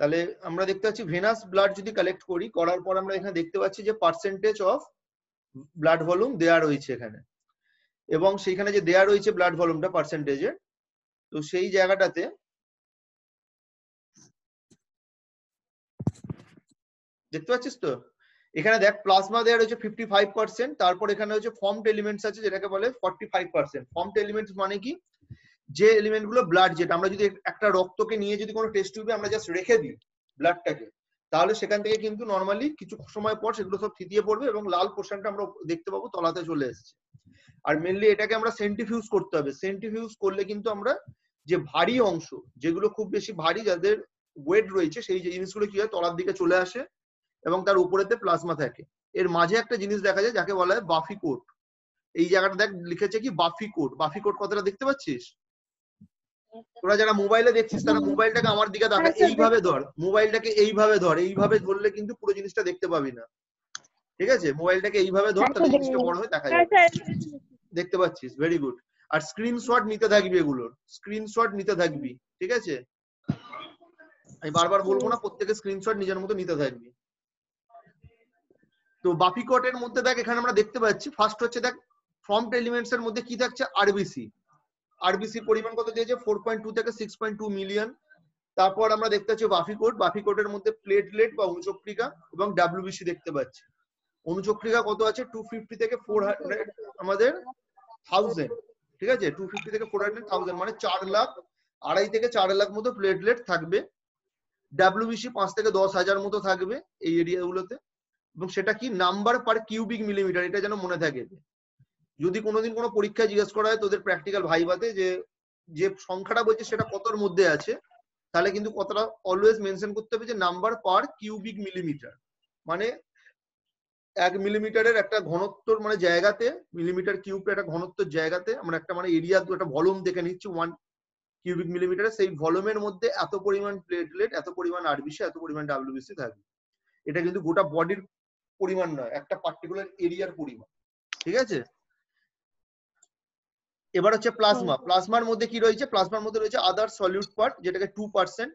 তাহলে আমরা দেখতে পাচ্ছি ভেনাস ব্লাড যদি কালেক্ট করি, করার পর আমরা এখানে দেখতে পাচ্ছি যে পার্সেন্টেজ অফ ব্লাড ভলিউম দেয়া রয়েছে এখানে, এবং সেইখানে যে দেয়া রয়েছে ব্লাড ভলিউমটা পার্সেন্টেজে, তো সেই জায়গাটাতে দেখতে পাচ্ছিস তো, এখানে দেখ প্লাজমা দেয়া রয়েছে 55%, তারপর এখানে হচ্ছে ফর্মড এলিমেন্টস আছে যেটাকে বলে 45%। ফর্মড এলিমেন্টস মানে কি, যে এলিমেন্ট গুলো ব্লাড, যেটা আমরা যদি একটা রক্তকে নিয়ে যদি কোনো টেস্ট টিউবে আমরা জাস্ট রেখে দিই ব্লাডটাকে, তাহলে সেখান থেকে কিন্তু নর্মালি কিছু সময় পর সেগুলো সব থিতিয়ে পড়বে এবং লাল পোর্শনটা আমরা দেখতে পাবো তলাতে চলে এসেছে। আর মেনলি এটাকে আমরা সেন্ট্রিফিউজ করতে হবে। সেন্ট্রিফিউজ করলে কিন্তু আমরা যে ভারী অংশ, যেগুলো খুব বেশি ভারী, যাদের ওয়েট রয়েছে, সেই জিনিসগুলো কি হয় তলার দিকে চলে আসে এবং তার উপরেতে প্লাজমা থাকে। এর মাঝে একটা জিনিস দেখা যায় যাকে বলা হয় বাফি কোট। এই জায়গাটা দেখ লিখেছে কি বাফি কোট। বাফি কোট কথাটা দেখতে পাচ্ছিস? তোরা যারা মোবাইলে দেখছিস তারা মোবাইলটাকে আমার দিকে দেখা, এইভাবে ধর, মোবাইলটাকে এইভাবে ধর, এইভাবে ধরলে কিন্তু পুরো জিনিসটা দেখতে পাবি না, ঠিক আছে? মোবাইলটাকে এইভাবে ধর, তাহলে জিনিসটা বড় হয়ে দেখা যাবে। দেখতে পাচ্ছিস? Very good. আর স্ক্রিনশট নিতে থাকবি, এগুলোর স্ক্রিনশট নিতে থাকবি, ঠিক আছে? আমি বারবার বলবো না, প্রত্যেকে স্ক্রিনশট নিজের মতো নিতে থাকবি। তো বাফি কোটের মধ্যে দেখ এখানে আমরা দেখতে পাচ্ছি ফার্স্ট হচ্ছে দেখ ফর্মড এলিমেন্টস এর মধ্যে কি থাকছে, আরবিসি। আরবিসি পরিমাণ কত দিয়েছে 4.2 থেকে 6.2 মিলিয়ন। তারপর আমরা দেখতে পাচ্ছি বাফি কোট। বাফি কোটের মধ্যে প্লেটলেট বা অনুচক্রিকা এবং ডাব্লিউবিসি দেখতে পাচ্ছি। অনুচক্রিকা কত আছে 250 থেকে 400 আমাদের 1000, ঠিক আছে? 250 থেকে 400 1000 মানে 4 লাখ, 2.5 থেকে 4 লাখ মতো প্লেটলেট থাকবে। ডাব্লিউবিসি 5 থেকে 10,000 মতো থাকবে এই এরিয়াগুলোতে। এবং সেটা কি নাম্বার পার কিউবিক মিলিমিটার, এটা যেন মনে থাকে। যদি কোনোদিন কোনো পরীক্ষায় জিজ্ঞেস করা হয় তোদের প্র্যাকটিক্যাল ভাইভাতে যে যে সংখ্যাটা বলছে সেটা কতর মধ্যে আছে, তাহলে কিন্তু কতটা অলওয়েজ মেনশন করতে হবে যে নাম্বার পার কিউবিক মিলিমিটার, মানে 1 মিলিমিটারের একটা ঘনত্বর মানে জায়গাতে, মিলিমিটার কিউব একটা ঘনত্বর জায়গাতে আমরা একটা মানে এরিয়া একটা ভলিউম দেখে নিচ্ছি 1 কিউবিক মিলিমিটারে, সেই ভলিউমের মধ্যে এত পরিমাণ প্লেটলেট, এত পরিমাণ আরবিসি, এত পরিমাণ ডাব্লিউবিসি থাকবে। এটা কিন্তু গোটা বডির পরিমাণ নয়, একটা পার্টিকুলার এরিয়ার পরিমাণ, ঠিক আছে? এবার হচ্ছে প্লাজমা। প্লাজমার মধ্যে কি রয়েছে, প্লাজমার মধ্যে রয়েছে আদার সলিউট পার্ট, যেটাকে 2%।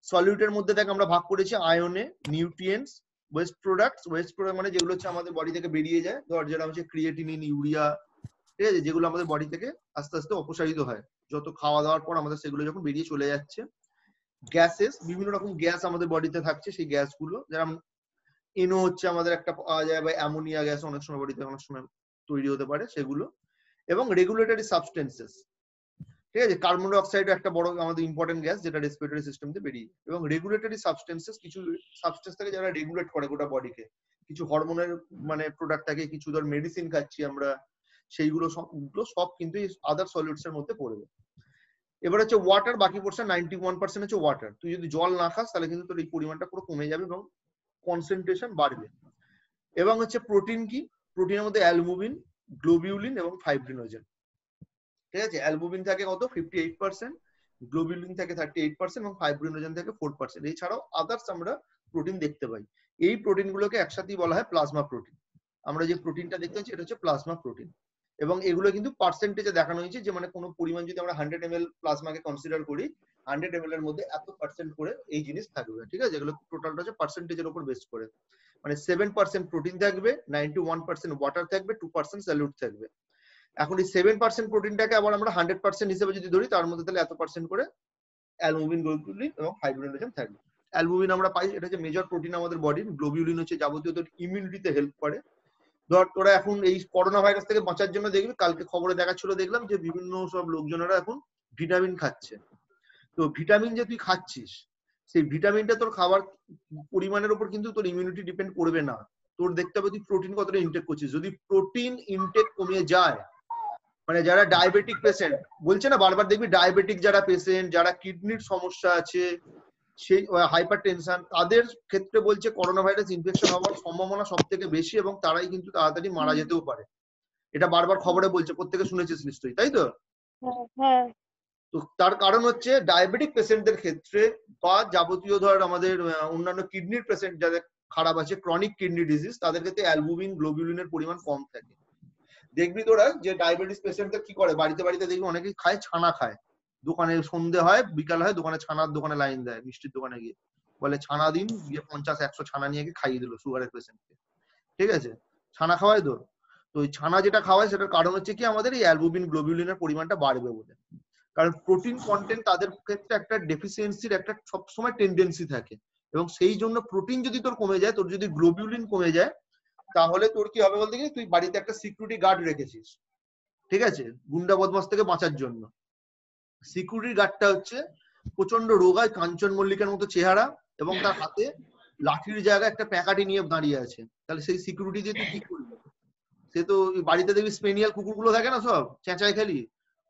সলিউটের মধ্যে দেখ আমরা ভাগ করেছি আয়নে, nutrients, waste products. Waste product মানে যেগুলো হচ্ছে আমাদের বডি থেকে বেরিয়ে যায়, ধর যেটা হচ্ছে ক্রিয়েটিনিন, ইউরিয়া, ঠিক আছে, যেগুলো আমাদের বডি থেকে আস্তে আস্তে অপসারিত হয় যত খাওয়া দাওয়ার পর আমাদের, সেগুলো যখন বেরিয়ে চলে যাচ্ছে। গ্যাসেস, বিভিন্ন রকম গ্যাস আমাদের বডিতে থাকছে, সেই গ্যাসগুলো যেমন এনও হচ্ছে আমাদের একটা পাওয়া যায়, বা অ্যামোনিয়া গ্যাস অনেক সময় বডিতে অনেক সময় তৈরি হতে পারে, সেগুলো। এবং রেগুলেটরি সাবস্টেন্সেস, ঠিক আছে, কার্বন ডাই অক্সাইড একটা বড় আমাদের ইম্পর্টেন্ট গ্যাস যেটা রেসপিরেটরি সিস্টেম থেকে বেরিয়ে। এবং রেগুলেটরি সাবস্টেন্সেস, কিছু সাবস্টেন্স থাকে যারা রেগুলেট করে গোটা বডিকে, কিছু হরমোনের মানে প্রোডাক্ট থাকে, কিছু ধর মেডিসিন খাচ্ছি আমরা, সেইগুলো সব কিন্তু আদার সলিউটস এর মধ্যে পড়বে। এবার হচ্ছে ওয়াটার, বাকি পোর্শন 91% হচ্ছে ওয়াটার। তুই যদি জল না খাস তাহলে কিন্তু তোর এই পরিমাণটা পুরো কমে যাবে এবং কনসেন্ট্রেশন বাড়বে। এবং হচ্ছে প্রোটিন কি, প্রোটিনের মধ্যে অ্যালবুমিন, গ্লোবিউলিন এবং ফাইব্রিনোজেন, ঠিক আছে? অ্যালবুমিন থাকে কত 58%, গ্লোবিউলিন থাকে 38% এবং ফাইব্রিনোজেন থাকে 4%। এছাড়াও আদার্স আমরা প্রোটিন দেখতে পাই। এই প্রোটিন গুলোকে একসাথেই বলা হয় প্লাজমা প্রোটিন। আমরা যে প্রোটিনটা দেখতে পাচ্ছি এটা হচ্ছে প্লাজমা প্রোটিন। এবং এগুলো কিন্তু পার্সেন্টেজে দেখানো হয়েছে, যে মানে কোনো পরিমাণ যদি আমরা 100 ml প্লাজমাকে কনসিডার করি, 100 ml এর মধ্যে এত পার্সেন্ট করে এই জিনিস থাকবে, ঠিক আছে? এগুলো টোটালটা হচ্ছে পার্সেন্টেজের উপর বেস করে, মানে 7% প্রোটিন থাকবে, 91% ওয়াটার থাকবে, 2% সলিউট থাকবে। এখন এই 7% প্রোটিনটাকে আবার আমরা 100% হিসেবে যদি ধরি, তার মধ্যে তাহলে এত পার্সেন্ট করে অ্যালবুমিন, গ্লোবিউলিন এবং ফাইব্রিনোজেন থাকবে। অ্যালবুমিন আমরা পাই, এটা হচ্ছে মেজর প্রোটিন আমাদের বডির। গ্লোবিউলিন হচ্ছে যাবতীয় তোর ইমিউনিটিতে হেল্প করে। ধর তোরা এখন এই করোনা ভাইরাস থেকে বাঁচার জন্য দেখবি, কালকে খবরে দেখাচ্ছিল দেখলাম যে বিভিন্ন সব লোকজনেরা এখন ভিটামিন খাচ্ছে। তো ভিটামিন যে তুই খাচ্ছিস, সেই ভিটামিনটা তোর খাবার পরিমাণের উপর কিন্তু তোর ইমিউনিটি ডিপেন্ড করবে না। তোর দেখতে হবে তুই প্রোটিন কতটা ইনটেক করছিস। যদি প্রোটিন ইনটেক কমে যায়, মানে যারা ডায়াবেটিক পেশেন্ট, বলছে না বারবার, দেখবি ডায়াবেটিক যারা পেশেন্ট, যারা কিডনির সমস্যা আছে, সেই হাইপার টেনশন, তাদের ক্ষেত্রে বলছে করোনা ভাইরাস ইনফেকশন হওয়ার সম্ভাবনা সব থেকে বেশি, এবং তারাই কিন্তু তাড়াতাড়ি মারা যেতেও পারে। এটা বারবার খবরে বলছে, প্রত্যেকে শুনেছিস নিশ্চয়ই, তাই তো? তো তার কারণ হচ্ছে ডায়াবেটিক পেশেন্টদের ক্ষেত্রে, বা যাবতীয় ধর আমাদের অন্যান্য কিডনির পেশেন্ট যাদের খারাপ আছে, ক্রনিক কিডনি ডিজিজ, তাদের ক্ষেত্রে অ্যালবুমিন, গ্লোবিউলিনের পরিমাণ কম থাকে। দেখবি তোরা যে ডায়াবেটিস পেশেন্টদের কি করে, বাড়িতে বাড়িতে দেখবি অনেকেই খায় ছানা খায়, দোকানে সন্ধে হয় বিকাল হয় দোকানে ছানার দোকানে লাইন দেয়, মিষ্টির দোকানে গিয়ে। বলে ছানা দিন, গিয়ে 50-100 ছানা নিয়ে গিয়ে খাইয়ে দিল সুগারের পেশেন্টকে, ঠিক আছে, ছানা খাওয়ায় তো ওই ছানা যেটা খাওয়ায় সেটার কারণ হচ্ছে কি আমাদের এই অ্যালবুমিন গ্লোবিউলিনের পরিমাণটা বাড়বে বলে। কারণ প্রোটিন কন্টেন্ট তাদের ক্ষেত্রে একটা ডেফিসিয়েন্সির একটা সবসময় টেন্ডেন্সি থাকে, এবং সেই জন্য প্রোটিন যদি তোর কমে যায়, তোর যদি গ্লোবিউলিন কমে যায়, তাহলে তোর কি হবে বলতে কি, তুই বাড়িতে একটা সিকিউরিটি গার্ড রেখেছিস, ঠিক আছে, গুন্ডা বদমাস থেকে বাঁচার জন্য। সিকিউরিটি গার্ডটা হচ্ছে প্রচন্ড রোগায়, কাঞ্চন মল্লিকের মতো চেহারা, এবং তার হাতে লাঠির জায়গায় একটা প্যাকাটি নিয়ে দাঁড়িয়ে আছে। তাহলে সেই সিকিউরিটি দিয়ে তুই কি করবি? সে তো বাড়িতে দেখবি স্পেনিয়াল কুকুরগুলো থাকে না, সব চেঁচায় খালি,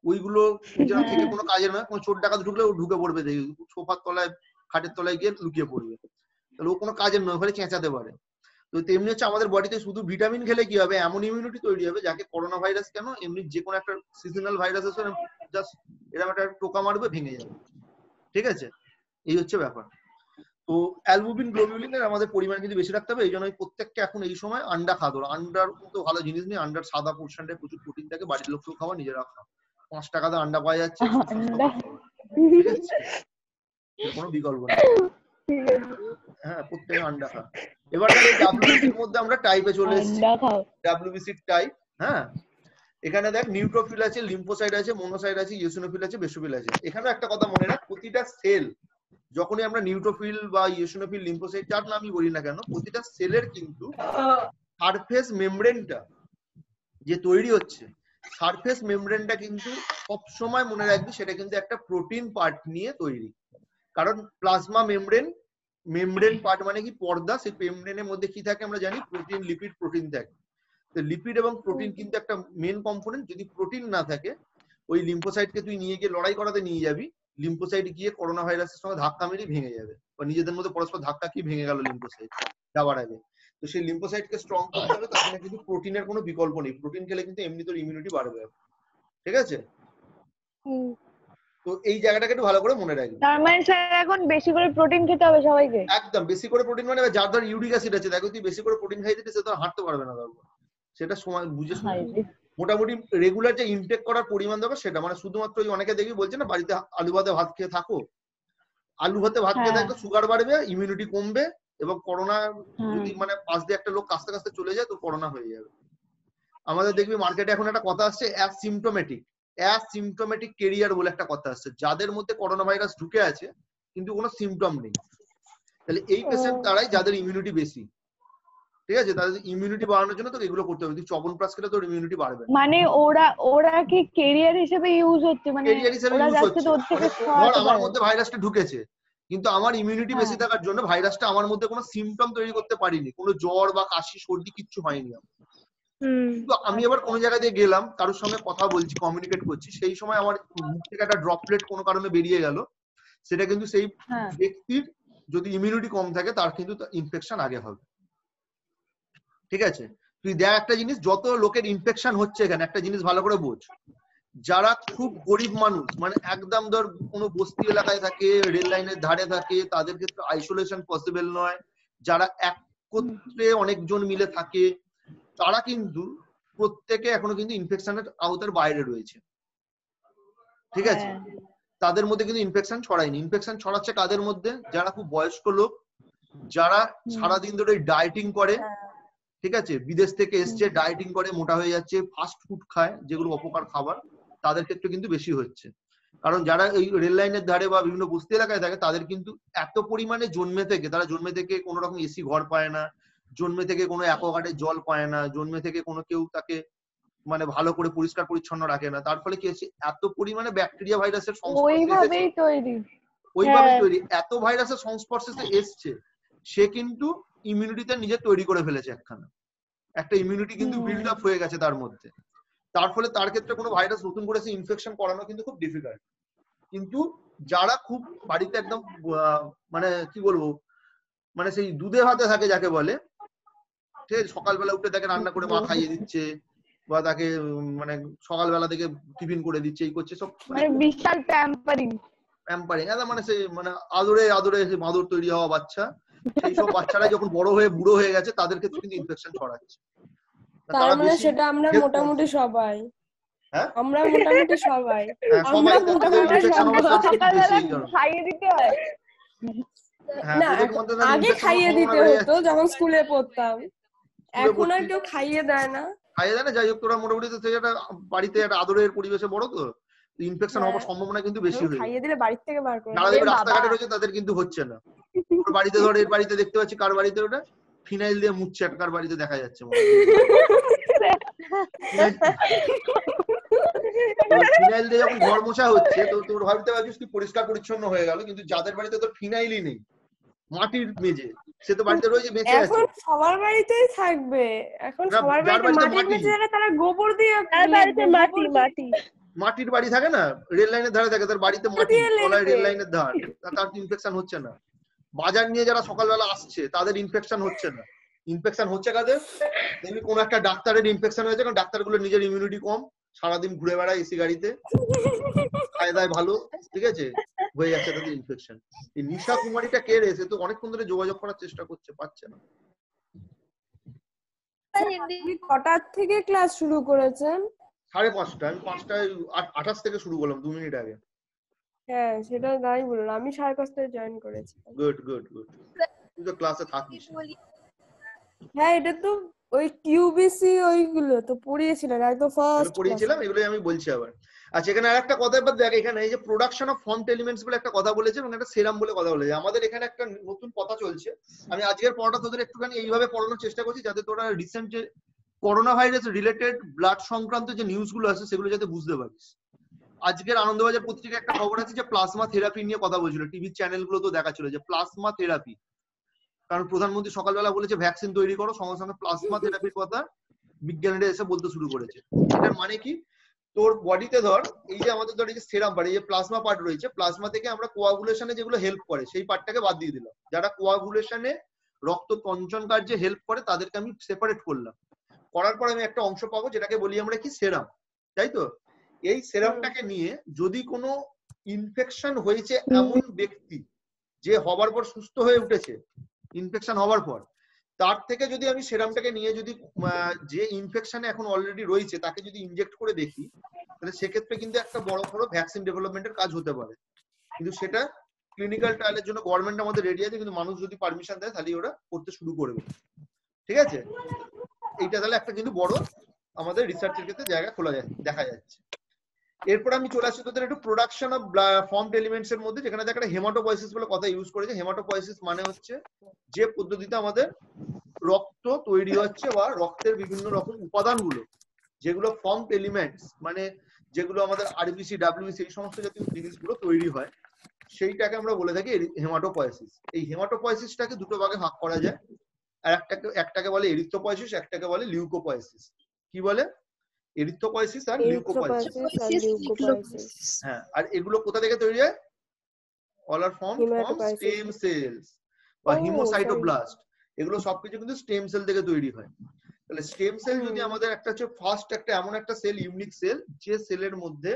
ওইগুলো যেন থেকে কোনো কাজের নয়, কোনো চোর ডাকাত ঢুকলে ও ঢুকে পড়বে, দেখি সোফার তলায় খাটের তলায় গিয়ে লুকিয়ে পড়বে, তাহলে ও কোনো কাজের নয়, ওখানে চেঁচাতে পারে। তো তেমনি হচ্ছে আমাদের বডিতে শুধু ভিটামিন খেলে কি হবে, এমন ইমিউনিটি তৈরি হবে যাকে করোনা ভাইরাস কেন, এমনি যে কোনো একটা সিজনাল ভাইরাস আছে জাস্ট এরকম একটা টোকা মারবে, ভেঙে যাবে, ঠিক আছে, এই হচ্ছে ব্যাপার। তো অ্যালবুমিন গ্লোবিউলিনের আমাদের পরিমাণ কিন্তু বেশি রাখতে হবে, এই জন্য প্রত্যেককে এখন এই সময় আন্ডা খাওয়া। আন্ডার মতো ভালো জিনিস নেই, আন্ডার সাদা পোর্শনটায় প্রচুর প্রোটিন থাকে, বাড়ির লোককেও খাওয়া, নিজেরা খাওয়া। 5 টাকাতে আন্ডা পাওয়া যাচ্ছে, ঠিক আছে, কোনো বিকল্প নেই। হ্যাঁ, প্রত্যেকে আন্ডা খা। এবার ডাব্লিউবিসির মধ্যে আমরা টাইপে চলে এসেছি, ডাব্লিউবিসির টাইপ। হ্যাঁ, এখানে দেখ নিউট্রোফিল আছে, লিম্ফোসাইট আছে, মোনোসাইট আছে, ইওসিনোফিল আছে, বেসোফিল আছে। এখানে একটা কথা মনে রাখ, প্রতিটা সেল, যখনই আমরা নিউট্রোফিল বা ইওসিনোফিল, লিম্ফোসাইট যার নামই বলি না কেন, প্রতিটা সেলের কিন্তু সারফেস মেমব্রেনটা যে তৈরি হচ্ছে, সারফেস মেমব্রেনটা কিন্তু সবসময় মনে রাখবি সেটা কিন্তু একটা প্রোটিন পার্ট নিয়ে তৈরি। কারণ প্লাজমা মেমব্রেন পার্ট মানে কি, পর্দা, সেই মেমব্রেনের মধ্যে কি থাকে আমরা জানি, প্রোটিন, লিপিড, প্রোটিন থাকে। তো লিপিড এবং প্রোটিন কিন্তু একটা মেন কম্পোনেন্ট। যদি প্রোটিন না থাকে, ওই লিম্ফোসাইটকে তুই নিয়ে গিয়ে লড়াই করাতে নিয়ে যাবি, লিম্ফোসাইট গিয়ে করোনা ভাইরাসের সঙ্গে ধাক্কা মেরে ভেঙে যাবে, বা নিজেদের মধ্যে পরস্পর ধাক্কা কি ভেঙে গেল লিম্ফোসাইট যাওয়ার আগে। তো সেই লিম্ফোসাইটকে স্ট্রং করতে হবে, তার জন্য কিন্তু প্রোটিনের কোনো বিকল্প নেই। প্রোটিন খেলে কিন্তু এমনি তোর ইমিউনিটি বাড়বে, ঠিক আছে। তো এই জায়গাটাকে একটু ভালো করে মনে রাখবি। তার মানে স্যার এখন বেশি করে প্রোটিন খেতে হবে সবাইকে? একদম বেশি করে প্রোটিন, মানে যার ধর ইউরিক অ্যাসিড আছে, দেখো তুই বেশি করে প্রোটিন খাইতে সে তো হাঁটতে পারবে না, তারপর সেটা সময় বুঝে মোটামুটি রেগুলার যে ইনটেক করার পরিমাণ দেবে সেটা, মানে শুধুমাত্র ওই অনেকে দেখবি বলছে না বাড়িতে আলু ভাতে ভাত খেয়ে থাকো, আলু ভাতে ভাত খেয়ে থাকলে সুগার বাড়বে, ইমিউনিটি কমবে, এবং করোনা যদি মানে পাশ দিয়ে একটা লোক কাছতে কাছতে চলে যায় তো করোনা হয়ে যাবে। আমাদের দেখবি মার্কেটে এখন একটা কথা আসছে, অ্যাসিম্পটোমেটিক ক্যারিয়ার বলে একটা কথা আসছে, যাদের মধ্যে করোনা ভাইরাস ঢুকে আছে কিন্তু কোনো সিমটম নেই। তাহলে এই পেশেন্ট তারাই যাদের ইমিউনিটি বেশি, ঠিক আছে, তাদের ইমিউনিটি বাড়ানোর জন্য তো এগুলো করতে হবে। তুই চবনপ্রাশ খেলে তোর ইমিউনিটি বাড়বে। মানে ওরা কি ক্যারিয়ার হিসেবে ইউজ হচ্ছে? মানে ক্যারিয়ার হিসেবে ইউজ হচ্ছে। ধর আমার মধ্যে ভাইরাসটা ঢুকেছে, কিন্তু আমার ইমিউনিটি বেশি থাকার জন্য ভাইরাসটা আমার মধ্যে কোনো সিমটম তৈরি করতে পারিনি, কোনো জ্বর বা কাশি সর্দি কিচ্ছু হয়নি আমার। কিন্তু আমি এবার কোনো জায়গা দিয়ে গেলাম, কারোর সঙ্গে কথা বলছি, কমিউনিকেট করছি, সেই সময় আমার মুখ থেকে একটা ড্রপলেট কোনো কারণে বেরিয়ে গেল, সেটা কিন্তু সেই ব্যক্তির যদি ইমিউনিটি কম থাকে তার কিন্তু ইনফেকশন আগে হবে, ঠিক আছে। তুই দেখ একটা জিনিস, যত লোকের ইনফেকশন হচ্ছে এখানে, একটা জিনিস ভালো করে বোঝ, যারা খুব গরিব মানুষ, মানে একদম ধর কোনো বস্তি এলাকায় থাকে, রেল লাইনের ধারে থাকে, তাদের ক্ষেত্রে আইসোলেশন পসিবল নয়, যারা একত্রে অনেকজন মিলে থাকে, তারা কিন্তু প্রত্যেকে এখনো কিন্তু ইনফেকশনের আওতার বাইরে রয়েছে, ঠিক আছে। তাদের মধ্যে কিন্তু ইনফেকশন ছড়ায়নি। ইনফেকশন ছড়াচ্ছে কাদের মধ্যে? যারা খুব বয়স্ক লোক, যারা সারাদিন ধরে ডায়েটিং করে, ঠিক আছে, বিদেশ থেকে এসছে, ডায়েটিং করে মোটা হয়ে যাচ্ছে, ফাস্ট ফুড খায় যেগুলো অপকার খাবার, তাদের ক্ষেত্রে কিন্তু বেশি হচ্ছে। কারণ যারা এই রেল লাইনের ধারে বা বিভিন্ন বস্তি এলাকায় থাকে, তাদের কিন্তু এত পরিমাণে জন্মে থেকে কোনো রকম এসি ঘর পায় না, জন্মে থেকে কোনো অ্যাকোয়াগার্ডের জল পায় না, জন্মে থেকে কোনো কেউ তাকে মানে ভালো করে পরিষ্কার পরিচ্ছন্ন রাখে না, তার ফলে কি হচ্ছে, এত পরিমাণে ব্যাকটেরিয়া ভাইরাসের সংস্পর্শে ওইভাবেই তৈরি, এত ভাইরাসের সংস্পর্শে এসছে, সে কিন্তু ইমিউনিটিটা নিজে তৈরি করে ফেলেছে, একটা ইমিউনিটি কিন্তু বিল্ড আপ হয়ে গেছে তার মধ্যে। তার ফলে তার ক্ষেত্রে কোনো ভাইরাস নতুন করে ইনফেকশন করানো কিন্তু খুব ডিফিকাল্ট। কিন্তু যারা খুব বাড়িতে একদম মানে কি বলবো, মানে সেই দুধে ভাতে থাকে যাকে বলে, ঠিক আছে, সকালবেলা উঠে তাকে রান্না করে মা খাইয়ে দিচ্ছে, বা তাকে মানে সকালবেলা থেকে টিফিন করে দিচ্ছে, এই করছে, সব মানে বিশাল প্যাম্পারিং, মানে সেই মানে আদরে সেই বাঁদর তৈরি হওয়া বাচ্চা, সেই সব বাচ্চারা যখন বড় হয়ে বুড়ো হয়ে গেছে তাদের ক্ষেত্রে কিন্তু ইনফেকশন ছড়াচ্ছে। তার মানে সেটা আমরা মোটামুটি সবাই, আমরা মোটামুটি সবাই খাইয়ে দিতে হয়। হ্যাঁ না পেটের মধ্যে তাহলে আগে ইনফেকশন খাইয়ে সম্ভাবনা দিতে বেড়ে হতো যাচ্ছে। যখন স্কুলে পড়তাম, এখন আর ভর্তি কেউ খাইয়ে দেয় না। খাইয়ে দেয় না, যাই হোক তোরা মোটামুটি তো একটা বাড়িতে একটা আদরের পরিবেশে বড়, তো ইনফেকশন হ্যাঁ, হওয়ার সম্ভাবনা কিন্তু বেশি এখন হয়ে যায়। খাইয়ে দিলে বাড়ির থেকে বার করে যারা দেবে। দেখবে বাবা। রাস্তাঘাটে রয়েছে তাদের কিন্তু হচ্ছে না। ওর বাড়িতে ধর, এর বাড়িতে দেখতে পাচ্ছি কার বাড়িতে ওটা ফিনাইল দিয়ে মুছছে, একটা কার বাড়িতে দেখা যাচ্ছে মনে হয়। ফিনাইল দিয়ে যখন ঘর মোছা হচ্ছে তো তোর ভাবতে পারছিস কি পরিষ্কার পরিচ্ছন্ন হয়ে গেল, কিন্তু যাদের বাড়িতে তোর ফিনাইলই নেই, মাটির মেঝে, সে তো বাড়িতে রয়েছে বেঁচে আছে। এখন সবার বাড়িতেই থাকবে, এখন না, সবার যার বাড়িতে বাড়িতে মাটির মাটি, মেঝে জায়গায় তারা গোবর দিয়ে তার বাড়িতে লিখবে, মাটি গোবর দিয়ে মাটি মাটির বাড়ি থাকে না, রেল লাইনের ধারে থাকে, তার বাড়িতে মাটি, দিয়ে তলায় লিখবে। রেল লাইনের ধার, তার ইনফেকশন হচ্ছে না। বাজার নিয়ে যারা সকালবেলা আসছে তাদের ইনফেকশন হচ্ছে না। ইনফেকশন হচ্ছে কাদের? দেখবি কোন একটা ডাক্তারের ইনফেকশন হয়েছে, কারণ ডাক্তারগুলো নিজের ইমিউনিটি কম, সারাদিন ঘুরে বেড়ায় এসি গাড়িতে, খায় দায় ভালো, ঠিক আছে, হয়ে যাচ্ছে তাদের ইনফেকশন। এই নিশা কুমারীটা কে রে? সে তো অনেকক্ষণ ধরে যোগাযোগ করার চেষ্টা করছে, পাচ্ছে না। আপনি কটার থেকে ক্লাস শুরু করেছেন? 5:30, আমি 5:28 থেকে শুরু করলাম, 2 মিনিট আগে। হ্যাঁ সেটা তাই বললাম, আমি 5:30টায় জয়েন করেছি। গুড গুড গুড, তুই তো ক্লাসে থাকিস। হ্যাঁ এটা তো ওই কিউবিসি ওইগুলো তো পড়িয়েছিলেন একদম এগুলো ফার্স্ট পড়িয়েছিলাম, এগুলোই আমি বলছি আবার। আচ্ছা, এখানে আরেকটা কথা এবার দেখ, এখানে এই যে প্রোডাকশন অফ ফর্মড এলিমেন্টস বলে একটা কথা বলেছে এবং একটা সেরাম বলে কথা বলেছে। আমাদের এখানে একটা নতুন কথা চলছে, আমি আজকের পড়াটা তোদের একটুখানি এইভাবে পড়ানোর চেষ্টা করছি যাতে তোরা রিসেন্ট যে করোনা ভাইরাস রিলেটেড ব্লাড সংক্রান্ত যে নিউজ গুলো আছে সেগুলো যাতে বুঝতে পারিস। আজকের আনন্দবাজার পত্রিকায় একটা খবর আছে যে প্লাজমা থেরাপি নিয়ে কথা বলছিল, টিভি চ্যানেলগুলো তো দেখাচ্ছিল যে প্লাজমা থেরাপি, কারণ প্রধানমন্ত্রী সকালবেলা বলেছে ভ্যাকসিন তৈরি করো, সঙ্গে সঙ্গে প্লাজমা থেরাপির কথা বিজ্ঞানীরা এসে বলতে শুরু করেছে। এটার মানে কি, তোর বডিতে ধর এই যে আমাদের ধর এই যে সেরাম পার্ট, এই যে প্লাজমা পার্ট রয়েছে, প্লাজমা থেকে আমরা কোয়াগুলেশনে যেগুলো হেল্প করে সেই পার্টটাকে বাদ দিয়ে দিলাম। যারা কোয়াগুলেশনে রক্ত কঞ্চন কার্যে হেল্প করে তাদেরকে আমি সেপারেট করলাম, করার পর আমি একটা অংশ পাবো যেটাকে বলি আমরা কি সেরাম, তাই তো? এই সেরামটাকে নিয়ে যদি কোনো ইনফেকশন হয়েছে এমন ব্যক্তি যে হবার পর সুস্থ হয়ে উঠেছে, ইনফেকশন হবার পর, তার থেকে যদি আমি সেরামটাকে নিয়ে যদি যে ইনফেকশনে এখন অলরেডি রয়েছে তাকে যদি ইনজেক্ট করে দেখি, তাহলে সেক্ষেত্রে কিন্তু একটা বড় বড় ভ্যাকসিন ডেভেলপমেন্টের কাজ হতে পারে। কিন্তু সেটা ক্লিনিক্যাল ট্রায়ালের জন্য গভর্নমেন্ট আমাদের রেডি আছে, কিন্তু মানুষ যদি পারমিশন দেয় তাহলে ওরা করতে শুরু করবে, ঠিক আছে? এইটা তাহলে একটা কিন্তু বড় আমাদের রিসার্চের ক্ষেত্রে জায়গা খোলা দেখা যাচ্ছে। এরপর আমি চলে আসছি তোদের একটু প্রোডাকশন অফ ফর্মড এলিমেন্টস এর মধ্যে, যেখানে একটা হেমাটোপয়েসিস বলে কথা ইউজ করেছে। হেমাটোপয়েসিস মানে হচ্ছে যে পদ্ধতিতে আমাদের রক্ত তৈরি হচ্ছে বা রক্তের বিভিন্ন রকম উপাদানগুলো যেগুলো ফর্মড এলিমেন্টস মানে যেগুলো আমাদের আরবিসি ডাব্লিউবিসি এই সমস্ত জাতীয় জিনিসগুলো তৈরি হয়, সেইটাকে আমরা বলে থাকি হেমাটোপয়েসিস। এই হেমাটোপয়েসিসটাকে দুটো ভাগে ভাগ করা যায়, আর একটাকে বলে এরিথ্রোপয়েসিস, একটাকে বলে লিউকোপয়েসিস। কি বলে? এরিথ্রোপয়েসিস আর লিউকোপয়েসিস। হ্যাঁ, আর এগুলো কোথা থেকে তৈরি হয়? All are formed from stem cells বা হিমোসাইটোব্লাস্ট। এগুলো সবকিছু কিন্তু স্টেম সেল থেকে তৈরি হয়। তাহলে স্টেম সেল যদি আমাদের একটা হচ্ছে ফার্স্ট একটা এমন একটা সেল, ইউনিক সেল, যে সেলের মধ্যে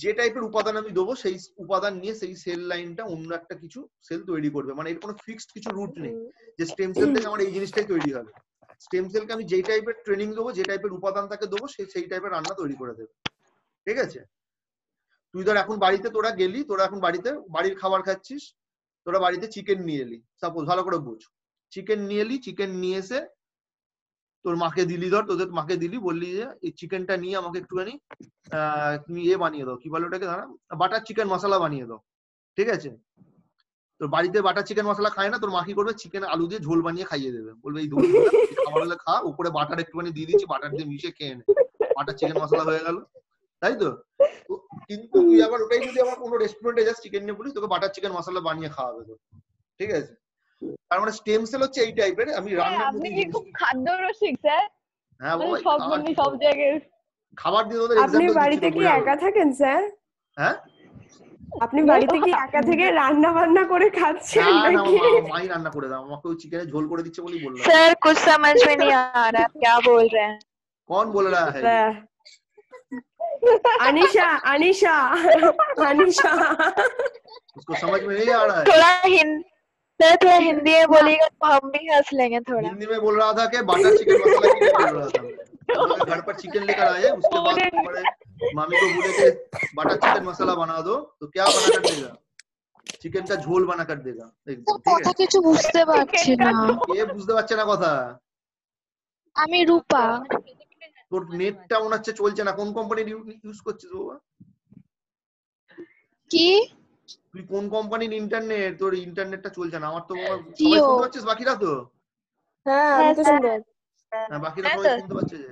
যে টাইপের উপাদান আমি দেবো সেই উপাদান নিয়ে সেই সেল লাইনটা অন্য একটা কিছু সেল তৈরি করবে। মানে এর কোনো ফিক্সড কিছু রুট নেই যে স্টেম সেল থেকে আমার এই জিনিসটাই তৈরি হবে। স্টেম সেলকে আমি যেই টাইপের ট্রেনিং দেবো, যে টাইপের উপাদান তাকে দেবো, সেই টাইপের রান্না তৈরি করে দেবে, ঠিক আছে? তুই ধর এখন বাড়িতে তোরা গেলি, তোরা এখন বাড়িতে বাড়ির খাবার খাচ্ছিস, তোরা বাড়িতে চিকেন নিয়ে এলি, সাপোজ, ভালো করে বুঝ, চিকেন নিয়ে এলি, চিকেন নিয়ে এসে তোর মাকে দিলি, ধর তোদের মাকে দিলি, বললি যে এই চিকেনটা নিয়ে আমাকে একটুখানি তুমি বানিয়ে দাও, কি বলে ওটাকে, দাঁড়া, বাটার চিকেন মশলা বানিয়ে দাও, ঠিক আছে? তোর বাড়িতে বাটার চিকেন মশলা খায় না, তোর মা কি করবে, চিকেন আলু দিয়ে ঝোল বানিয়ে খাইয়ে দেবে, বলবে এই ধোল খাবার হলে খা, উপরে বাটার একটুখানি দিয়ে দিচ্ছি, বাটার দিয়ে মিশে খেয়ে নে, বাটার চিকেন মশলা হয়ে গেল, তাই তো? কিন্তু তুই আবার ওটাই যদি আবার কোনো রেস্টুরেন্টে যাস চিকেন নিয়ে বলিস, তোকে বাটার চিকেন মশলা বানিয়ে খাওয়াবে তো, ঠিক আছে? তার মানে স্টেম সেল হচ্ছে এই টাইপের। আমি রান্নার আপনি কি খুব খাদ্য রসিক স্যার? হ্যাঁ বাবা, সব মানে সব জায়গায় খাবার দিয়ে তোদের আপনি এক্সাম্পল বাড়িতে কি একা থাকেন স্যার? হ্যাঁ, আপনি বাড়িতে কি একা থেকে রান্না বান্না করে খাচ্ছেন না নাকি? মাই রান্না করে দাও, আমাকে ওই চিকেনের ঝোল করে দিচ্ছে বলেই বললাম। सर कुछ समझ में नहीं आ रहा, क्या बोल रहे हैं? कौन बोल रहा है? अनिशा अनिशा अनिशा उसको समझ में नहीं आ रहा है। थोड़ा हिंदी में बोलिएगा तो हम भी हंस लेंगे थोड़ा। हिंदी में बोल रहा था कि बटर चिकन मसाला के लिए बोल रहा था। तो घर पर चिकन लेकर आए, उसके बाद हमारे मामी को बोले कि बटर चिकन मसाला बना दो, तो क्या बना कर देगा? চিকেন কা ঝোল বানা কর দেগা একদম। ঠিক কথা আছে, কিছু বুঝতে পারছি না। কে বুঝতে পারছে না কথা? আমি রূপা। তোর নেটটা মনে হচ্ছে চলছে না। কোন কোম্পানির ইউজ করছিস বাবা? কি? তুই কোন কোম্পানির ইন্টারনেট? তোর ইন্টারনেটটা চলছে না। আমার তো বাবা সবাই জিও। শুনতে পাচ্ছিস, বাকিরা তো? হ্যাঁ আমি তো শুনতে পাচ্ছি। হ্যাঁ, বাকিরা সবাই শুনতে পাচ্ছে যে।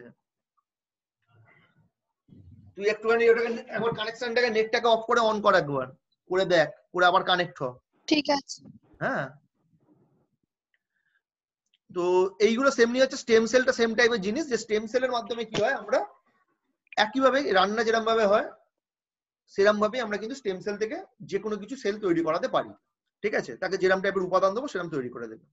তুই একটুখানি ওটাকে একবার কানেকশনটাকে নেটটাকে অফ করে অন কর, একবার করে দেখ, করে আবার কানেক্ট হ। ঠিক আছে। হ্যাঁ, তো এইগুলো সেমনি হচ্ছে। স্টেম সেলটা সেম টাইপের জিনিস, যে স্টেম সেলের মাধ্যমে কি হয়, আমরা একইভাবে রান্না যেরকম ভাবে হয় সেরকম ভাবে আমরা কিন্তু স্টেম সেল থেকে যে কোনো কিছু সেল তৈরি করাতে পারি। ঠিক আছে, তাকে যেরকম টাইপের উপাদান দেবো সেরকম তৈরি করে দেবো।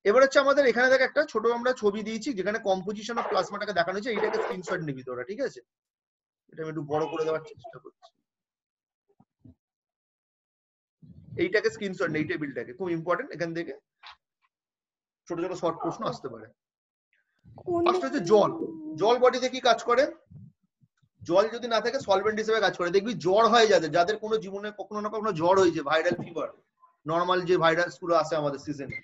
এবার হচ্ছে আমাদের এখানে দেখ একটা ছোট আমরা ছবি দিয়েছি যেখানে কম্পোজিশন অফ প্লাজমাটাকে দেখানো হয়েছে। এইটাকে স্ক্রিনশট নিবি তোরা, ঠিক আছে? এটা আমি একটু বড় করে দেওয়ার চেষ্টা করছি। এইটাকে স্ক্রিনশট নেই, টেবিলটাকে, খুব ইম্পর্টেন্ট। এখান থেকে ছোট ছোট শর্ট প্রশ্ন আসতে পারে। ফার্স্ট হচ্ছে জল। জল বডিতে কি কাজ করে? জল যদি না থাকে সলভেন্ট হিসেবে কাজ করে। দেখবি জ্বর হয় যাদের, যাদের কোনো জীবনে কখনো না কখনো জ্বর হয়েছে, ভাইরাল ফিভার, নর্মাল যে ভাইরাস গুলো আসে আমাদের সিজনে,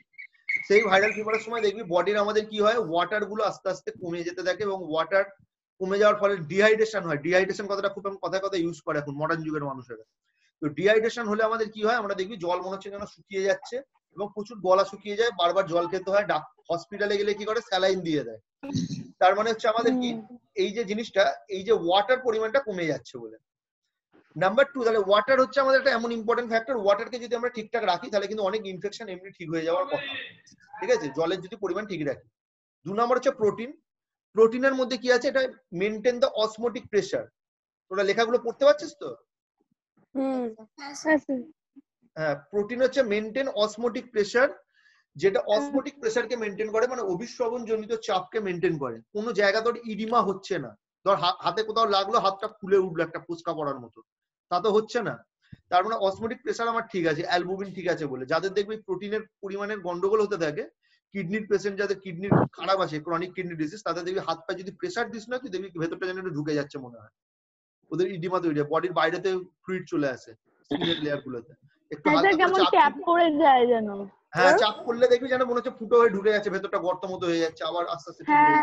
সেই ভাইরাল ফিভারের সময় দেখবি বডির আমাদের কি হয়, ওয়াটার গুলো আস্তে আস্তে কমে যেতে থাকে এবং ওয়াটার কমে যাওয়ার ফলে ডিহাইড্রেশন হয়। ডিহাইড্রেশন কথাটা খুব কথায় কথায় ইউজ করে এখন মডার্ন যুগের মানুষেরা। তো ডিহাইড্রেশন হলে আমাদের কি হয়, আমরা দেখবি জল মনে হচ্ছে যেন শুকিয়ে যাচ্ছে এবং প্রচুর গলা শুকিয়ে যায়, বারবার জল খেতে হয়। হসপিটালে গেলে কি করে, স্যালাইন দিয়ে দেয়। তার মানে হচ্ছে আমাদের কি, এই যে জিনিসটা, এই যে ওয়াটার পরিমাণটা কমে যাচ্ছে বলে। নাম্বার 2, তাহলে ওয়াটার হচ্ছে আমাদের একটা এমন ইম্পর্টেন্ট ফ্যাক্টর। ওয়াটারকে যদি আমরা ঠিকঠাক রাখি তাহলে কিন্তু অনেক ইনফেকশন এমনি ঠিক হয়ে যাওয়ার কথা। ঠিক আছে, জলের যদি পরিমাণ ঠিক রাখি। 2 নম্বর হচ্ছে প্রোটিন। প্রোটিনের মধ্যে কি আছে, এটা মেনটেন দ্য অসমোটিক প্রেসার। তোরা লেখাগুলো পড়তে পারছিস তো? হ্যাঁ, প্রোটিন হচ্ছে মেনটেন অসমোটিক প্রেসার, যেটা অসমোটিক প্রেসারকে মেনটেন করে, মানে অভিস্রবণ জনিত চাপকে মেনটেন করে। কোনো জায়গা তোর ইডিমা হচ্ছে না, ধর হাতে কোথাও লাগলো, হাতটা ফুলে উঠলো একটা ফুসকা পড়ার মতো, তা তো হচ্ছে না। তার মানে অসমোটিক প্রেসার আমার ঠিক আছে, অ্যালবুমিন ঠিক আছে বলে। যাদের দেখবি প্রোটিনের পরিমাণের গন্ডগোল হতে থাকে, কিডনির পেশেন্ট যাদের কিডনির খারাপ আছে, ক্রনিক কিডনি ডিজিজ, তাদের দেখবি হাত পা যদি প্রেসার দিস না, তুই দেখবি ভেতরটা যেন একটু ঢুকে যাচ্ছে মনে হয়। ওদের ইডিমা তৈরি হয়, বডির বাইরেতে ফ্লুইড চলে আসে স্কিনের লেয়ার গুলোতে। একটু হালকা করে চাপ ট্যাপ করে যায় যেন। হ্যাঁ, চাপ করলে দেখবি যেন মনে হচ্ছে ফুটো হয়ে ঢুকে যাচ্ছে, ভেতরটা গর্ত মতো হয়ে যাচ্ছে, আবার আস্তে আস্তে ঠিক হয়ে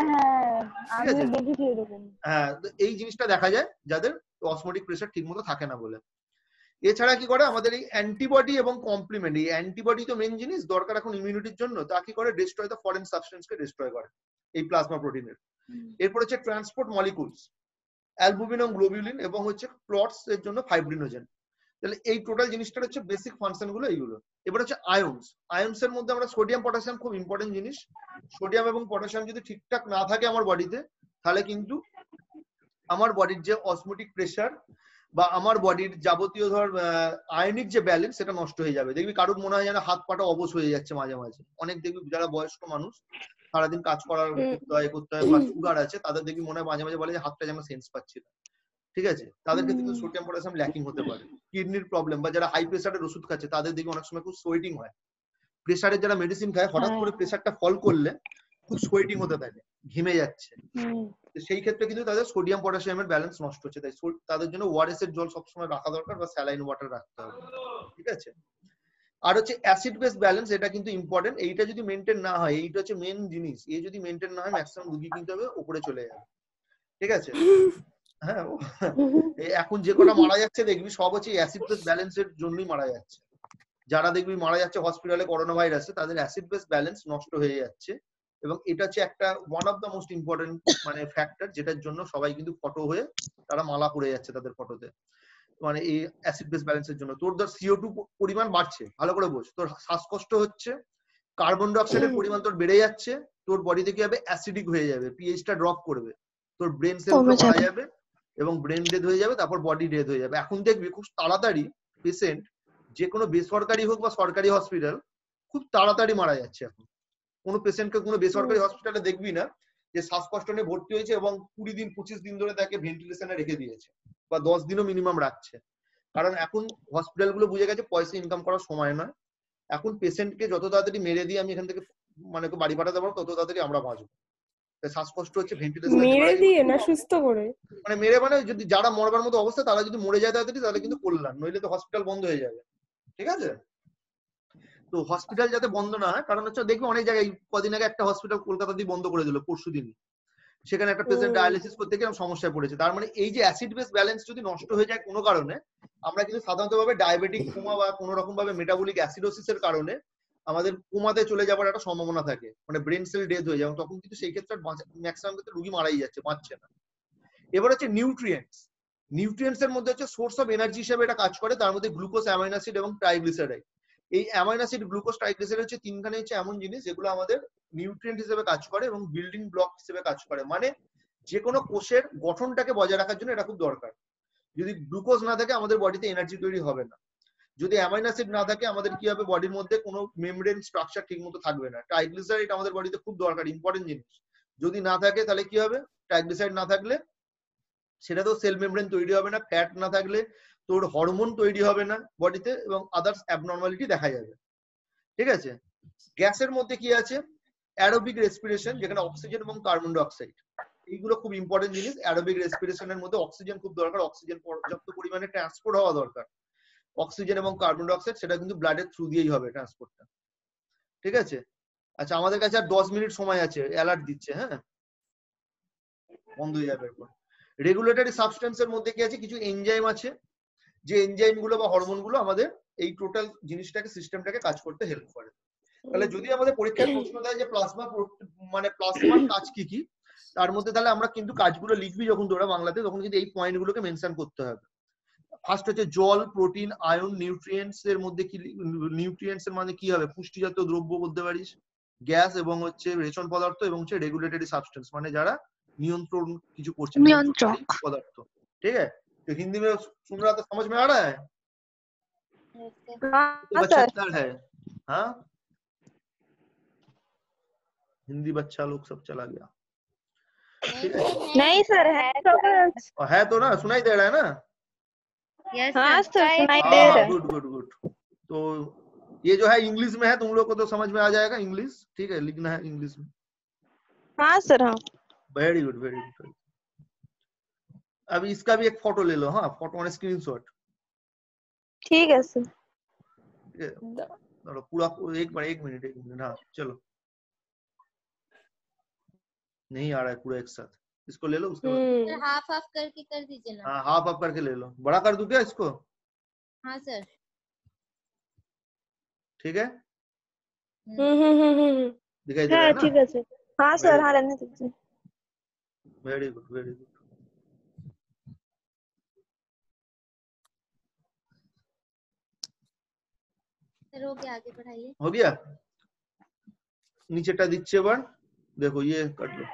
যাচ্ছে। আমি দেখেছি এরকম। হ্যাঁ, এই জিনিসটা দেখা যায় যাদের অসমোটিক প্রেসার ঠিক মতো থাকে না বলে। এছাড়া কি করে, আমাদের এই অ্যান্টিবডি এবং কমপ্লিমেন্ট, এই অ্যান্টিবডি তো মেন জিনিস দরকার এখন ইমিউনিটির জন্য, তা কি করে, ডিস্ট্রয় দ্য ফরেন সাবস্টেন্সকে ডিস্ট্রয় করে এই প্লাজমা প্রোটিনের। এরপর হচ্ছে ট্রান্সপোর্ট মলিকুলস, অ্যালবুমিন এবং গ্লোবিউলিন, এবং হচ্ছে ক্লটস এর জন্য ফাইব্রিনোজেন। তাহলে এই টোটাল জিনিসটার হচ্ছে বেসিক ফাংশন গুলো এইগুলো। এবার হচ্ছে আয়ন্স। আয়ন্স এর মধ্যে আমরা সোডিয়াম পটাশিয়াম খুব ইম্পর্টেন্ট জিনিস। সোডিয়াম এবং পটাশিয়াম যদি ঠিকঠাক না থাকে আমার বডিতে, তাহলে কিন্তু আমার বডির যে অসমোটিক প্রেসার বা আমার বডির যাবতীয় ধর আয়নিক যে ব্যালেন্স, সেটা নষ্ট হয়ে যাবে। দেখবি কারোর মনে হয় যেন হাত পাটা অবশ হয়ে যাচ্ছে মাঝে মাঝে। অনেক দেখবি যারা বয়স্ক মানুষ, সারাদিন কাজ করার করতে হয় বা সুগার আছে, তাদের দেখবি মনে হয় মাঝে মাঝে বলে যে হাতটা যেন সেন্স পাচ্ছি না। ঠিক আছে, তাদের ক্ষেত্রে কিন্তু সোডিয়াম পটাশিয়াম ল্যাকিং হতে পারে। কিডনির প্রবলেম বা যারা হাই প্রেসারের ওষুধ খাচ্ছে, তাদের দেখবি অনেক সময় খুব সোয়েটিং হয়। প্রেসারের যারা মেডিসিন খায়, হঠাৎ করে প্রেসারটা ফল করলে খুব সোয়েটিং হতে থাকে, ঘেমে যাচ্ছে। সেই ক্ষেত্রে কিন্তু তাদের সোডিয়াম পটাশিয়ামের ব্যালেন্স নষ্ট হচ্ছে। তাই তাদের জন্য ওআরএস এর জল সবসময় রাখা দরকার বা স্যালাইন ওয়াটার রাখতে হবে। ঠিক আছে, আর হচ্ছে অ্যাসিড বেস ব্যালেন্স, এটা কিন্তু ইম্পর্টেন্ট। এইটা যদি মেনটেন না হয়, এইটা হচ্ছে মেন জিনিস, এই যদি মেনটেন না হয় ম্যাক্সিমাম রুগী কিন্তু হবে উপরে চলে যাবে। ঠিক আছে, হ্যাঁ, এখন যে কটা মারা যাচ্ছে দেখবি সব হচ্ছে অ্যাসিড বেস ব্যালেন্সের জন্যই মারা যাচ্ছে। যারা দেখবি মারা যাচ্ছে হসপিটালে করোনা ভাইরাসে, তাদের অ্যাসিড বেস ব্যালেন্স নষ্ট হয়ে যাচ্ছে। এবং এটা হচ্ছে একটা one of the most important মানে ফ্যাক্টর, যেটার জন্য সবাই কিন্তু ফটো হয়ে তারা মালা পড়ে যাচ্ছে তাদের ফটোতে, মানে এই অ্যাসিড বেস ব্যালেন্সের জন্য। তোর ধর CO2 পরিমাণ বাড়ছে, ভালো করে বোঝ, তোর শ্বাসকষ্ট হচ্ছে, কার্বন ডাই অক্সাইডের পরিমাণ তোর বেড়ে যাচ্ছে, তোর বডিতে কি হবে, অ্যাসিডিক হয়ে যাবে, পিএইচটা ড্রপ করবে, তোর ব্রেন সেলগুলো মারা যাবে এবং ব্রেন ডেথ হয়ে যাবে, তারপর বডি ডেথ হয়ে যাবে। এখন দেখবি খুব তাড়াতাড়ি পেশেন্ট, যে কোনো বেসরকারি হোক বা সরকারি হসপিটাল, খুব তাড়াতাড়ি মারা যাচ্ছে এখন। কোনো পেশেন্টকে কোনো বেসরকারি হসপিটালে দেখবি না যে শ্বাসকষ্ট নিয়ে ভর্তি হয়েছে এবং 20 দিন 25 দিন ধরে তাকে ভেন্টিলেশনে রেখে দিয়েছে বা 10 দিনও মিনিমাম রাখছে। কারণ এখন হসপিটালগুলো বুঝে গেছে পয়সা ইনকাম করার সময় নয়, এখন পেশেন্টকে যত তাড়াতাড়ি মেরে দিয়ে আমি এখান থেকে মানে বাড়ি পাঠাতে পারবো, তত তাড়াতাড়ি আমরা বাঁচবো। শ্বাসকষ্ট হচ্ছে ভেন্টিলেশনে মেরে দিয়ে না, সুস্থ করে, মানে মেরে, মানে যদি যারা মরবার মতো অবস্থা তারা যদি মরে যায় তাড়াতাড়ি, তাহলে কিন্তু কল্যাণ, নইলে তো হসপিটাল বন্ধ হয়ে যাবে। ঠিক আছে? তো হসপিটাল যাতে বন্ধ না হয়, কারণ হচ্ছে দেখবে অনেক জায়গায় কদিন আগে একটা হসপিটাল কলকাতাতেই বন্ধ করে দিল পরশুদিন, সেখানে একটা পেশেন্ট ডায়ালিসিস করতে গিয়ে সমস্যায় পড়েছে। তার মানে এই যে অ্যাসিড বেস ব্যালেন্স যদি নষ্ট হয়ে যায় কোনো কারণে, আমরা কিন্তু সাধারণত ভাবে ডায়াবেটিক কোমা বা কোনো রকম ভাবে মেটাবলিক অ্যাসিডোসিসের কারণে আমাদের কোমাতে চলে যাওয়ার একটা সম্ভাবনা থাকে, মানে ব্রেন সেল ডেথ হয়ে যায়, তখন কিন্তু সেই ক্ষেত্রে ম্যাক্সিমাম ক্ষেত্রে রোগী মারাই যাচ্ছে, বাঁচছে না। এবার হচ্ছে নিউট্রিয়েন্টস। নিউট্রিয়েন্টস এর মধ্যে হচ্ছে সোর্স অফ এনার্জি হিসেবে এটা কাজ করে, তার মধ্যে গ্লুকোজ, অ্যামাইনো অ্যাসিড এবং ট্রাইগ্লিসারাইড। এই অ্যামাইনো অ্যাসিড, গ্লুকোজ, ট্রাইগ্লিসারাইড হচ্ছে তিনখানে হচ্ছে এমন জিনিস যেগুলো আমাদের নিউট্রিয়েন্ট হিসেবে কাজ করে এবং বিল্ডিং ব্লক হিসেবে কাজ করে, মানে যে কোনো কোষের গঠনটাকে বজায় রাখার জন্য এটা খুব দরকার। যদি গ্লুকোজ না থাকে আমাদের বডিতে এনার্জি তৈরি হবে না, যদি অ্যামাইনো অ্যাসিড না থাকে আমাদের কি হবে, বডির মধ্যে কোনো মেমব্রেন স্ট্রাকচার ঠিকমতো থাকবে না। ট্রাইগ্লিসারাইড আমাদের বডিতে খুব দরকার, ইম্পর্টেন্ট জিনিস। যদি না থাকে তাহলে কি হবে, ট্রাইগ্লিসারাইড না থাকলে সেটা তো সেল মেমব্রেন তৈরি হবে না, ফ্যাট না থাকলে তোর হরমোন তৈরি হবে না বডিতে এবং আদার্স অ্যাবনর্মালিটি দেখা যাবে। ঠিক আছে? গ্যাসের মধ্যে কি আছে, অ্যারোবিক রেসপিরেশন, যেখানে অক্সিজেন এবং কার্বন ডাই অক্সাইড, এইগুলো খুব ইম্পর্টেন্ট জিনিস। অ্যারোবিক রেসপিরেশনের মধ্যে অক্সিজেন খুব দরকার, অক্সিজেন পর্যাপ্ত পরিমাণে ট্রান্সপোর্ট হওয়া দরকার। অক্সিজেন এবং কার্বন ডাই অক্সাইড সেটা কিন্তু ব্লাডের থ্রু দিয়েই হবে ট্রান্সপোর্টটা। ঠিক আছে? আচ্ছা, আমাদের কাছে আর 10 মিনিট সময় আছে, অ্যালার্ট দিচ্ছে, হ্যাঁ বন্ধ হয়ে যাবে এরপর। রেগুলেটরি সাবস্টেন্সের মধ্যে কি আছে, কিছু এনজাইম আছে, যে এনজাইম গুলো বা হরমোন গুলো আমাদের এই টোটাল জিনিসটাকে, সিস্টেমটাকে কাজ করতে হেল্প করে। তাহলে যদি আমাদের পরীক্ষায় প্রশ্ন দেয় যে প্লাজমা, মানে প্লাজমার কাজ কি কি, তার মধ্যে তাহলে আমরা কিন্তু কাজগুলো লিখবি যখন তোরা বাংলাতে, তখন কিন্তু এই পয়েন্ট গুলোকে মেনশন করতে হবে। ফার্স্ট হচ্ছে জল, প্রোটিন, আয়ন, নিউট্রিয়েন্টস এর মধ্যে কি, নিউট্রিয়েন্টস এর মানে কি হবে, পুষ্টিজাতীয় দ্রব্য বলতে পারিস, গ্যাস এবং হচ্ছে রেচন পদার্থ, এবং হচ্ছে রেগুলেটরি সাবস্টেন্স মানে যারা নিয়ন্ত্রণ কিছু করছে, নিয়ন্ত্রণকারী পদার্থ। ঠিক আছে? तो हिंदी में सुन रहा था, समझ में आ रहा है? बच्चा किधर है? हाँ, हिंदी बच्चा लोग सब चला गया। नहीं सर, है तो ना, सुनाई दे रहा है ना? हाँ सर, सुनाई दे रहा है। Good good good. तो ये जो है इंग्लिश में है, तुम लोग को तो समझ में आ जाएगा इंग्लिश, ठीक है? लिखना है इंग्लिश में। हाँ सर, हाँ। Very good very good. अब इसका भी एक फोटो ले लो, हाँ, फोटो और स्क्रीनशॉट। ठीक है सर। पूरा एक मिनट, हाँ चलो। नहीं आ रहा है पूरा एक साथ, इसको ले लो, उसके बाद हाफ हाफ करके कर दीजिए ना। हाँ, हाफ हाफ करके ले लो। बड़ा कर दूं क्या इसको? हाँ सर। ठीक है, दिखाई दे रहा हाँ है ना? ठीक है सर। हाँ सर, हाँ रहने दीजिए। Very good very good. Sir हो गया, आगे बढ़ाइए। हो गया, नीचेটা দিচ্ছে এবার দেখো, ये কাট लो।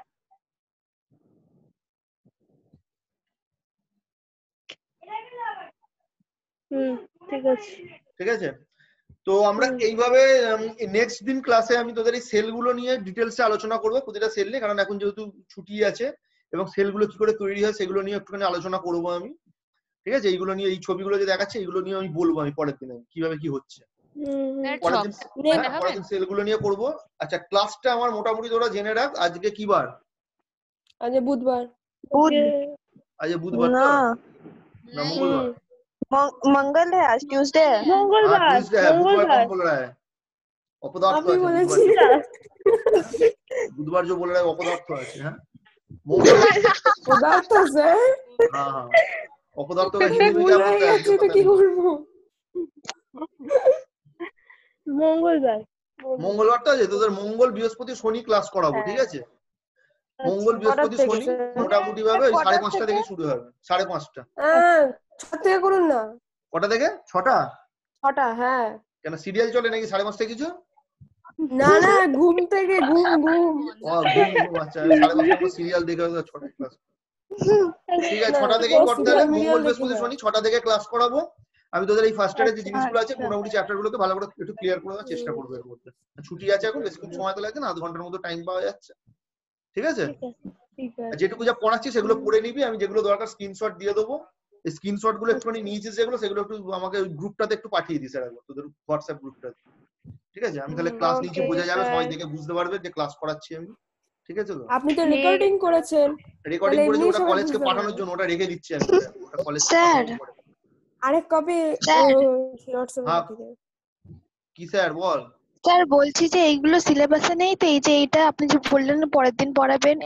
ঠিক আছে ঠিক আছে? তো আমরা এইভাবে নেক্সট দিন ক্লাসে আমি তোদের এই সেলগুলো নিয়ে ডিটেইলসে আলোচনা করব, প্রতিটা সেল নিয়ে, কারণ এখন যেহেতু ছুটি আছে এবং সেলগুলো কি করে তৈরি হয় সেগুলো নিয়ে একটুখানি আলোচনা করব আমি। ঠিক আছে? এইগুলো নিয়ে, এই ছবিগুলো যে দেখাচ্ছে এইগুলো নিয়ে আমি বলবো আমি পরের দিন কিভাবে কি হচ্ছে, পরের দিন সেলগুলো নিয়ে করব। আচ্ছা, ক্লাসটা আমার মোটামুটি তোরা জেনে রাখ, আজকে কি বার? আজ বুধবার। আজ বুধবার তো না মঙ্গলবার? मंगल है आज, ट्यूसडे है। मंगलवार, बुधवार कौन बोल रहा है? अपदार्थ अभी बोलेছি না। बुधवार जो बोल रहा है अपदार्थ আছে, হ্যাঁ পদার্থ স্যার। हाँ हाँ, अपदार्थ का हिंदी में क्या बोलते हैं? তো কি করব? মঙ্গলবার। মঙ্গলবারটা আছে তোদের, মঙ্গল বৃহস্পতি শনি ক্লাস করাবো, ঠিক আছে? মঙ্গল বৃহস্পতি শনি মোটামুটি ভাবে ওই 5:30 থেকে শুরু হবে, 5:30। হ্যাঁ, 6 থেকে করুন না। কটা থেকে? 6টা? 6টা, হ্যাঁ। কেন সিরিয়াল চলে নাকি 5:30 থেকে কিছু? না না, ঘুম থেকে ঘুম। ও ঘুম, আচ্ছা 5:30 থেকে সিরিয়াল দেখে 6টা ক্লাস। ঠিক আছে, 6টা থেকেই করতে হবে। মঙ্গল বৃহস্পতি শনি 6টা থেকে ক্লাস করাবো। আমি তোদের এই ফার্স্ট ইয়ারে যে জিনিসগুলো আছে মোটামুটি চ্যাপ্টার গুলোকে ভালো করে একটু ক্লিয়ার করে দেওয়ার চেষ্টা করবো এর মধ্যে। ছুটি আছে এখন, বেশিক্ষণ সময় তো লাগছে না, আধ ঘন্টার মতো টাইম পাওয়া যাচ্ছে। ঠিক আছে? যেটুকু যা পড়াচ্ছি সেগুলো পড়ে নিবি, আমি যেগুলো দরকার স্ক্রিনশট দিয়ে দেবো। এই স্ক্রিনশট গুলো একটুখানি নিয়েছিস যেগুলো, সেগুলো একটু আমাকে গ্রুপটাতে একটু পাঠিয়ে দিস একবার, তোদের হোয়াটসঅ্যাপ গ্রুপটাতে। ঠিক আছে? আমি তাহলে ক্লাস নিচ্ছি, বোঝা যাবে, সবাই দেখে বুঝতে পারবে যে ক্লাস করাচ্ছি আমি। ঠিক আছে? তো আপনি তো রেকর্ডিং করেছেন, রেকর্ডিং করেছি, ওটা কলেজকে পাঠানোর জন্য, ওটা রেখে দিচ্ছি আমি, ওটা কলেজ স্যার আরেক কপি স্যার। হোয়াটসঅ্যাপে হ্যাঁ। পাঠিয়ে দেবে। কি স্যার বল। স্যার বলছি যে এইগুলো সিলেবাসে নেই তো, এই যে এইটা আপনি যে বললেন পরের দিন পড়াবেন,